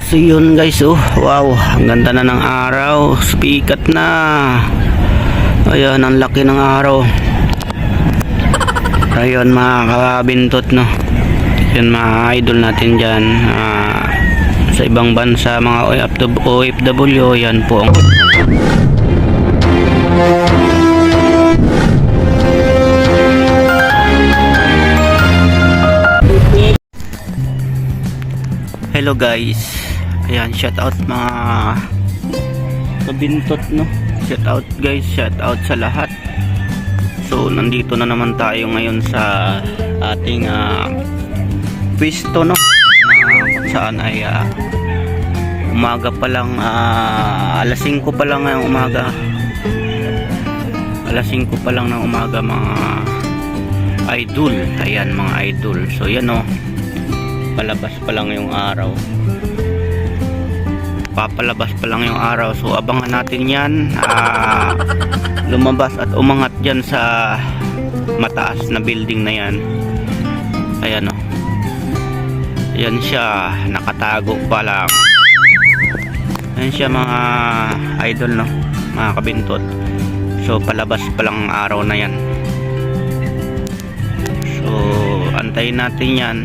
So yun guys, oh wow, ang ganda na ng araw, sumikat na. Ayan, ang laki ng araw. Ayun mga kabintot, no, yun mga idol natin dyan sa ibang bansa, mga OFW. Yan po ang hello guys. Ayan, shout out mga kabintot, no, shout out guys, shout out sa lahat. So nandito na naman tayo ngayon sa ating pwesto, no, kung saan ay umaga pa lang, alas 5 pa lang ngayong umaga, alas 5 pa lang ng umaga mga idol. Ayan mga idol, so yan, no, palabas pa lang yung araw, papalabas pa lang yung araw. So abangan natin yan, lumabas at umangat dyan sa mataas na building na yan. Ayan, o, yan siya, nakatago pa lang. Ayan siya mga idol, no, mga kabintot. So palabas pa lang ang araw na yan. So antayin natin yan,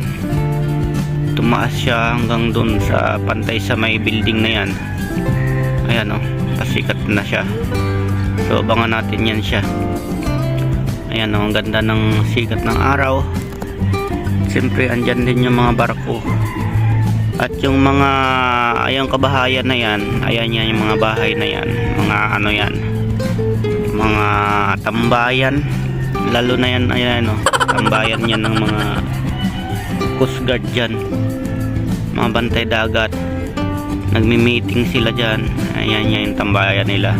tumaas siya hanggang dun sa pantay sa may building na yan. Ayan, o, pasikat na siya. So abangan natin yan siya. Ayan, o, ang ganda ng sikat ng araw. Siyempre andyan din yung mga barko at yung mga ayang kabahayan na yan. Ayan yan, yung mga bahay na yan, mga ano yan, mga tambayan, lalo na yan. Ayan, o, tambayan yan ng mga Coast Guard dyan, mga bantay dagat, nagmi-meeting sila dyan. Ayan yan yung tambayan nila.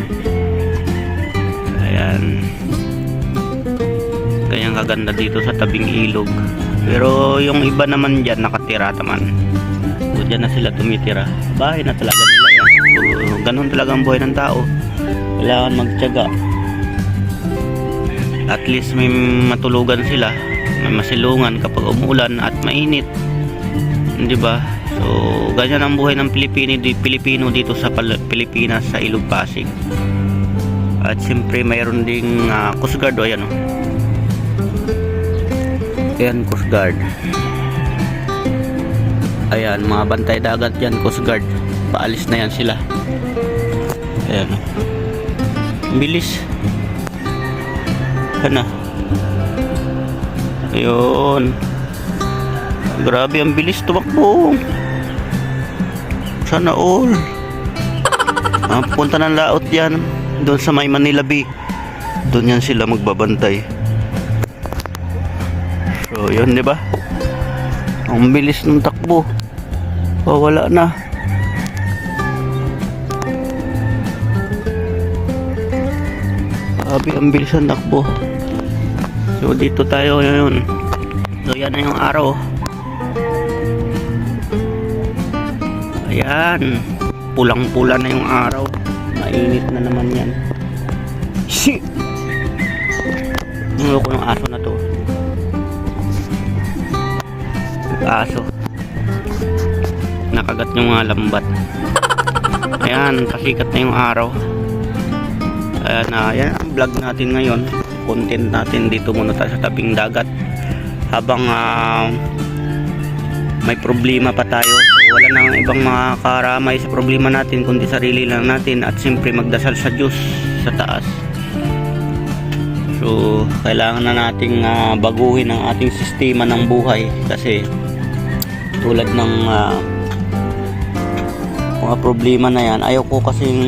Ayan, kanyang kaganda dito sa tabing ilog. Pero yung iba naman dyan nakatira naman, so dyan na sila tumitira, bahay na talaga nila yan. So ganun talaga ang buhay ng tao, kailangan magtiyaga. At least may matulugan sila, may masilungan kapag umuulan at mainit, di ba? So ganyan ang buhay ng Pilipino dito sa Pilipinas, sa Ilog Pasig. At siyempre mayroon ding Coast Guard. O ayan, o, ayan, Coast Guard. Ayan, mga bantay dagat yan, Coast Guard. Paalis na yan sila. Ayan, o, bilis. Ano, ayun, grabe ang bilis tumakbo. Sana all punta ng laot yan doon sa may Manila Bay, doon yan sila magbabantay. So yun, di ba, ang bilis ng takbo. Wala na. Grabe ang bilis ng takbo. So dito tayo ngayon. So yan na yung araw. Ayan, pulang-pula na yung araw. Mainit na naman yan. Nulo ko ng aso na to. Aso, nakagat yung mga lambat. Ayan, pasikat na yung araw. Ayan, ayan ang vlog natin ngayon. Content natin dito muna tayo sa tabing dagat habang may problema pa tayo. So wala nang ibang makakaramay sa problema natin kundi sarili lang natin, at siyempre magdasal sa Diyos sa taas. So kailangan na nating baguhin ang ating sistema ng buhay, kasi tulad ng mga problema na yan, ayaw ko kasing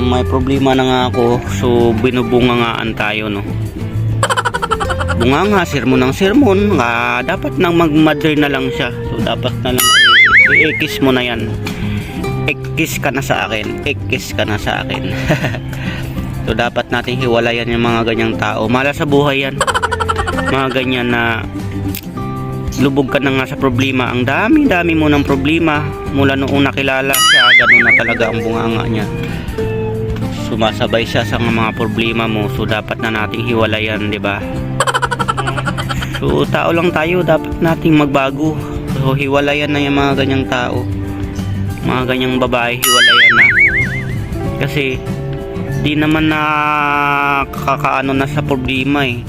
may problema na nga ako. So binubungangaan tayo, no, bunganga, sermon ng sermon. Dapat nang mag-mother na lang siya. So dapat na lang i-kiss mo na yan, i-kiss ka na sa akin, i-kiss ka na sa akin. So dapat natin hiwalayan yung mga ganyang tao. Mala sa buhay yan, mga ganyan na lubog ka na nga sa problema. Ang dami mo ng problema mula noong nakilala siya. Ganun na talaga ang bunganga niya, sumasabay siya sa mga problema mo. So dapat na nating hiwalayan, di ba? So tao lang tayo, dapat nating magbago. So hiwalayan na yung mga ganyang tao. Mga ganyang babae, hiwalayan na. Kasi di naman nakakaano na sa problema eh.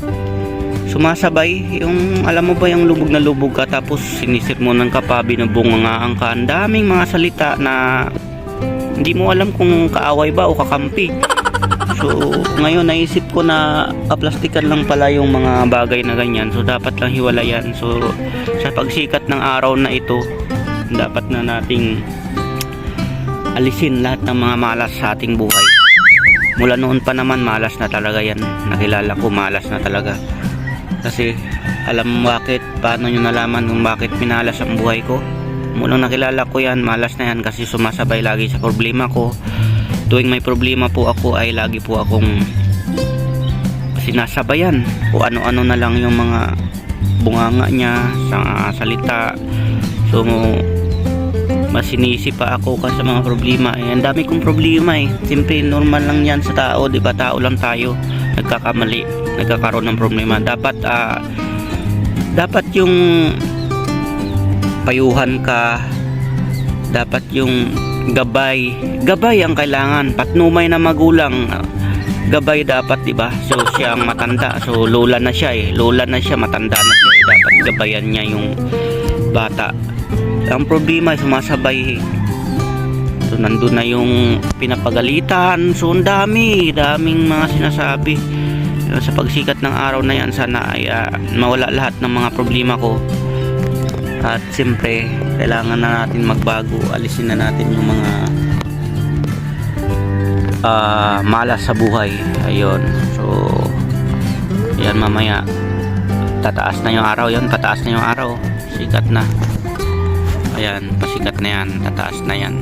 Sumasabay yung, alam mo ba, yung lubog na lubog ka tapos sinisirmonan ka pa, binubungangaan ka. Ang daming mga salita na hindi mo alam kung kaaway ba o kakampi. So ngayon naisip ko na kaplastikan lang pala yung mga bagay na ganyan. So dapat lang hiwalayan. So sa pagsikat ng araw na ito, dapat na nating alisin lahat ng mga malas sa ating buhay. Mula noon pa naman malas na talaga yan. Nakilala ko malas na talaga. Kasi alam mo bakit, paano nyo nalaman kung bakit minalas ang buhay ko? Mulang nakilala ko yan, malas na yan kasi sumasabay lagi sa problema ko. Tuwing may problema po ako ay lagi po akong sinasabayan o ano-ano na lang yung mga bunganga niya sa salita. So masinisi pa ako kasi sa mga problema eh. Ang dami kong problema eh. Siyempre normal lang yan sa tao, di ba? Tao lang tayo, nagkakamali, nagkakaroon ng problema. Dapat yung payuhan ka, dapat yung gabay ang kailangan. Patnumay na magulang, gabay dapat, di ba? So siya ang matanda, so lola na siya, matanda na siya eh. Dapat gabayan niya yung bata. Ang problema ay sumasabay eh. So nandun na yung pinapagalitan. So ang daming mga sinasabi. Sa pagsikat ng araw na yan, sana ay mawala lahat ng mga problema ko. At siyempre kailangan na natin magbago. Alisin na natin yung mga malas sa buhay. Ayun. So yan, mamaya tataas na yung araw. Yan, pataas na yung araw. Sikat na. Ayan, pasikat na yan, tataas na yan.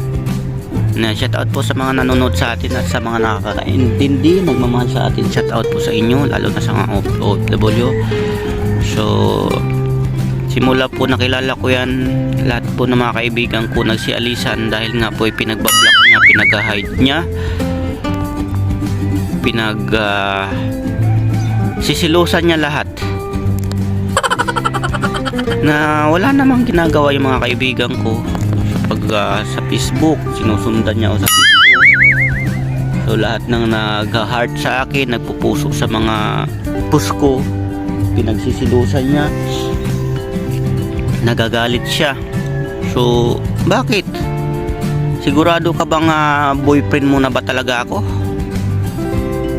Shout out po sa mga nanonood sa atin at sa mga nakakaintindi, nagmamahal sa atin. Shout out po sa inyo, lalo na sa mga OFW. So simula po nakilala ko yan, lahat po ng mga kaibigan ko nagsialisan dahil nga po ay pinagbablock niya, pinag-hide niya, sisilusan niya lahat. Na wala namang ginagawa yung mga kaibigan ko sa Facebook, sinusundan niya ako sa Facebook. So lahat ng nag-heart sa akin, nagpupuso sa mga post ko, pinagsisilusan niya, nagagalit siya. So bakit? Sigurado ka bang boyfriend mo na ba talaga ako?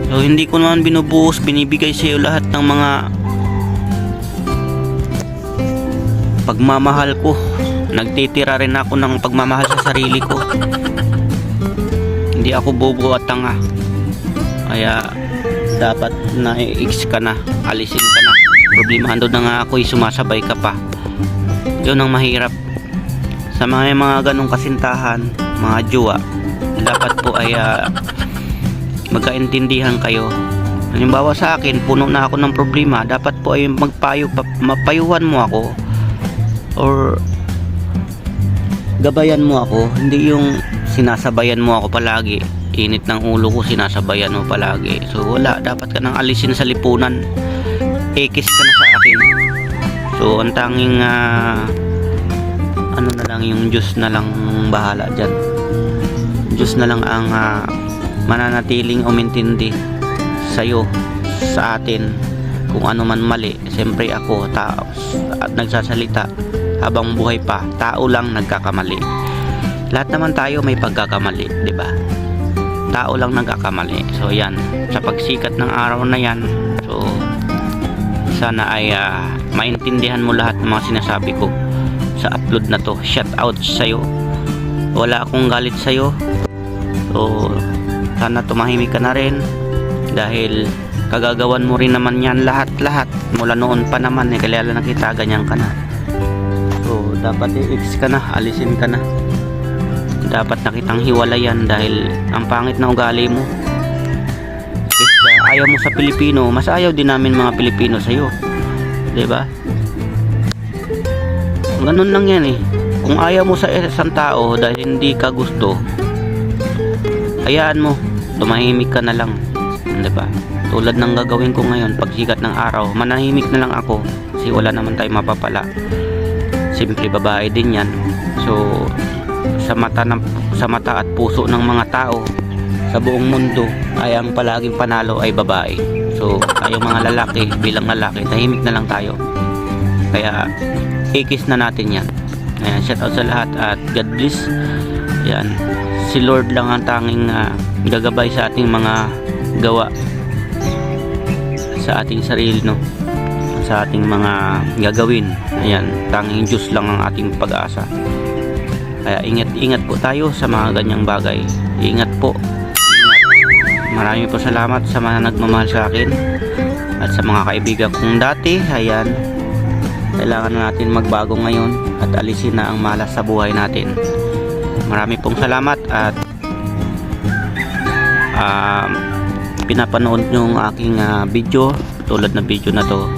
So hindi ko naman binubuhos, binibigay sa iyo lahat ng mga pagmamahal ko. Nagtitira rin ako ng pagmamahal sa sarili ko. Hindi ako bobo at tanga. Kaya dapat na i-ex ka na, alisin ka na. Problema ando na nga ako, sumasabay ka pa. Yun ang mahirap. Sa mga ganong kasintahan, mga jowa, dapat po ay magkaintindihan kayo. Halimbawa sa akin, puno na ako ng problema, dapat po ay mapayuhan mo ako or gabayan mo ako, hindi yung sinasabayan mo ako palagi. Init ng ulo ko, sinasabayan mo palagi. So wala, dapat ka nang alisin sa lipunan. Ekis ka na sa akin. So ang tanging ano na lang, yung Diyos na lang bahala dyan. Diyos na lang ang mananatiling umintindi sa'yo, sa atin, kung ano man mali. Siyempre ako, tao at nagsasalita habang buhay pa, tao lang nagkakamali. Lahat naman tayo may pagkakamali, di ba? Tao lang nagkakamali. So yan, sa pagsikat ng araw na yan, so sana ay maintindihan mo lahat ng mga sinasabi ko sa upload na to. Shout out sa'yo. Wala akong galit sa'yo. So sana tumahimik ka na rin, dahil kagagawan mo rin naman yan lahat mula noon pa naman eh, kaya nakita ganyan ka na. So dapat i-ex ka na, alisin ka na. Dapat nakitang hiwalayan dahil ang pangit na ugali mo. Ayaw mo sa Pilipino, mas ayaw din namin mga Pilipino sa'yo, diba? Ganun lang yan eh. Kung ayaw mo sa isang tao dahil hindi ka gusto, hayaan mo, tumahimik ka na lang, diba? Tulad ng gagawin ko ngayon, pagsikat ng araw, manahimik na lang ako kasi wala naman tayong mapapala. Simple babae din yan. So sa mata at puso ng mga tao sa buong mundo ay ang palaging panalo ay babae. So tayong mga lalaki, bilang lalaki, tahimik na lang tayo. Kaya ikis na natin yan. Ayan, shout out sa lahat at God bless. Yan, si Lord lang ang tanging gagabay sa ating mga gawa, sa ating sarili, no, sa ating mga gagawin. Ayan, tanging Diyos lang ang ating pag-asa. Kaya ingat po tayo sa mga ganyang bagay. Ingat po, ingat. Maraming po salamat sa mga nagmamahal sa akin at sa mga kaibigan kong dati. Ayan, kailangan natin magbago ngayon at alisin na ang malas sa buhay natin. Marami pong salamat at pinapanood nyo ang aking video, tulad na video na to.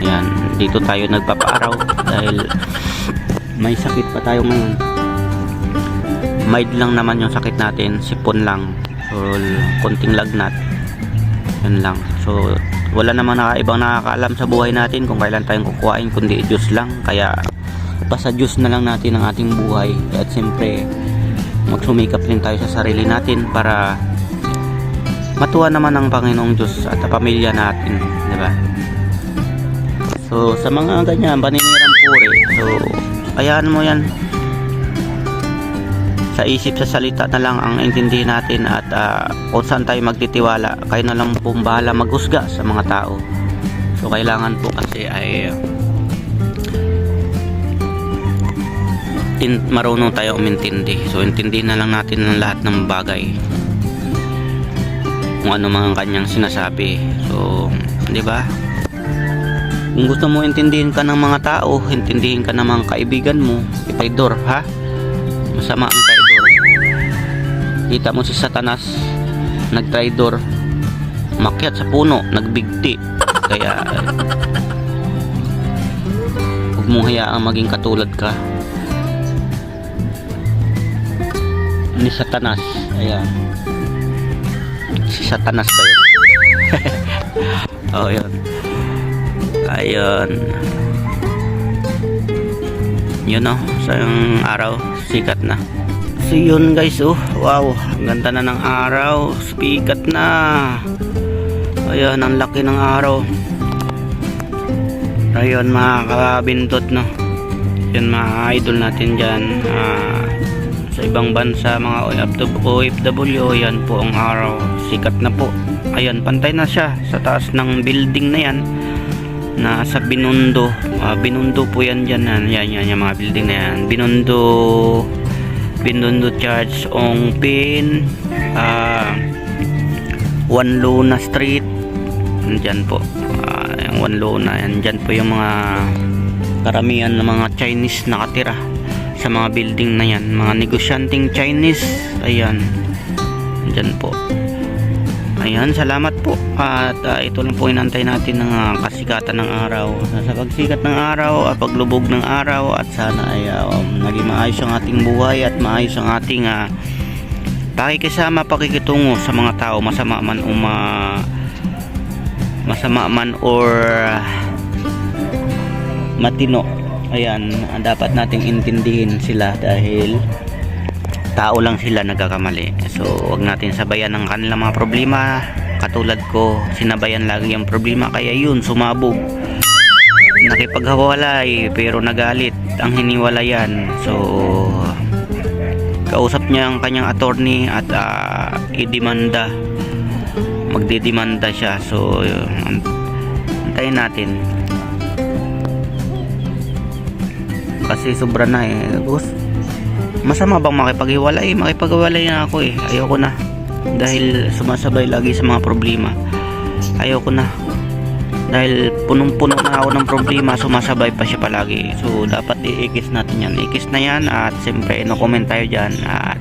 Ayan, dito tayo nagpapaaraw dahil may sakit pa tayo ngayon. Mild lang naman yung sakit natin, sipon lang, so konting lagnat, yun lang. So wala naman ibang nakakaalam sa buhay natin kung kailan tayong kukuhain kundi Diyos lang. Kaya pasa Diyos na lang natin ang ating buhay at siyempre magsumikap rin tayo sa sarili natin para matuwa naman ang Panginoong Diyos at pamilya natin, di ba? So sa mga ganyan paninirang puri, so ayaan mo yan, sa isip, sa salita na lang ang intindihin natin at kung saan tayo magtitiwala. Kayo na lang pong bahala maghusga sa mga tao. So kailangan po kasi ay marunong tayo umintindi. So intindihin na lang natin ang lahat ng bagay, kung ano mga kanyang sinasabi. So di ba, kung gusto mo intindihin ka ng mga tao, intindihin ka ng mga kaibigan mo, itaydor ha, masama ang traidor. Kita mo si Satanas nagtraidor, makyat sa puno, nagbigti. Kaya huwag mong hayaang maging katulad ka ni Satanas. Ayan, si Satanas ba yun? Oh yun, ayun yun o, sa yung araw sikat na. So yun guys, oh wow, ang ganda na ng araw, sikat na. Ayun, ang laki ng araw. Ayun mga kabintot, no, yun mga idol natin dyan sa ibang bansa, mga OFW. Yan po ang araw, sikat na po. Ayan, pantay na siya sa taas ng building na yan, nasa Binondo. Binondo po yan dyan. Yan yung mga building na yan. Binondo Church, Ongpin, Juan Luna Street. Diyan po, yung Juan Luna. Diyan po yung mga karamihan ng mga Chinese nakatira sa mga building na yan. Mga negosyanteng Chinese. Ayan, diyan po. Ayan, salamat po. At ito lang po inantay natin ng kasikatan ng araw. Sa pagsikat ng araw at paglubog ng araw, at sana ay naging maayos ang ating buhay at maayos ang ating pakikisama, pakikitungo sa mga tao, masama man or matino. Ayan, dapat nating intindihin sila dahil tao lang sila, nagkakamali. So wag natin sabayan ang kanilang mga problema. Katulad ko, sinabayan lagi ang problema, kaya yun, sumabog, nakipaghiwalay, pero nagalit ang hiniwalayan. So kausap niya ang kanyang attorney at magdidemanda siya. So antayin natin kasi sobra na boss. Masama bang makipaghiwalay? Makipaghiwalay na ako ayoko na, dahil sumasabay lagi sa mga problema. Ayoko na, dahil punong-puno na ako ng problema, sumasabay pa siya palagi. So dapat iikis natin yan, ikis na yan. At siyempre no-comment tayo dyan at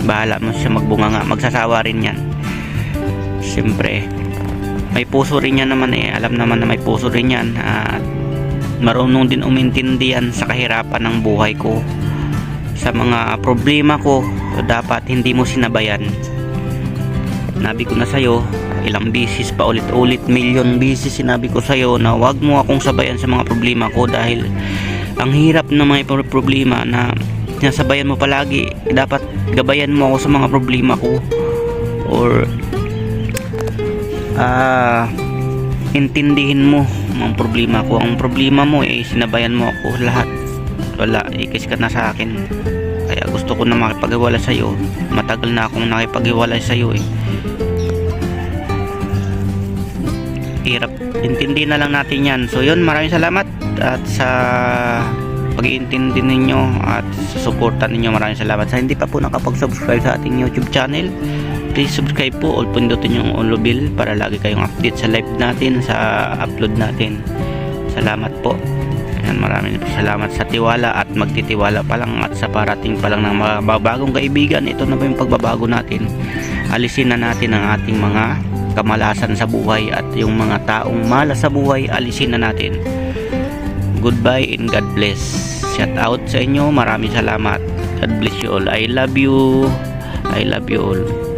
bahala mo siya magbunganga, magsasawa rin yan. Siyempre may puso rin yan naman alam naman na may puso rin yan. At marunong din umintindihan sa kahirapan ng buhay ko, sa mga problema ko. Dapat hindi mo sinabayan. Sinabi ko na sa'yo ilang bisis, pa ulit-ulit, milyon bisis sinabi ko sa'yo na wag mo akong sabayan sa mga problema ko, dahil ang hirap na may problema na sinasabayan mo palagi. Dapat gabayan mo ako sa mga problema ko, or intindihin mo ang problema ko. Ang problema mo sinabayan mo ako lahat. Wala, ikis ka na sa akin. Kaya gusto ko na makipag-iwalay sa iyo. Matagal na akong nakipag-iwalay sa iyo Hirap, intindi na lang natin yan. So yun, maraming salamat at sa pag-iintindi ninyo at sa suporta ninyo. Maraming salamat. Sa hindi pa po nakapag-subscribe sa ating YouTube channel, please subscribe po, or pindutin yung all bell para lagi kayong update sa live natin, sa upload natin. Salamat po. Ayan, maraming salamat sa tiwala at magtitiwala pa lang at sa parating pa lang ng mga bagong kaibigan. Ito na ba yung pagbabago natin? Alisin na natin ang ating mga kamalasan sa buhay at yung mga taong malas sa buhay, alisin na natin. Goodbye and God bless. Shout out sa inyo. Maraming salamat. God bless you all. I love you. I love you all.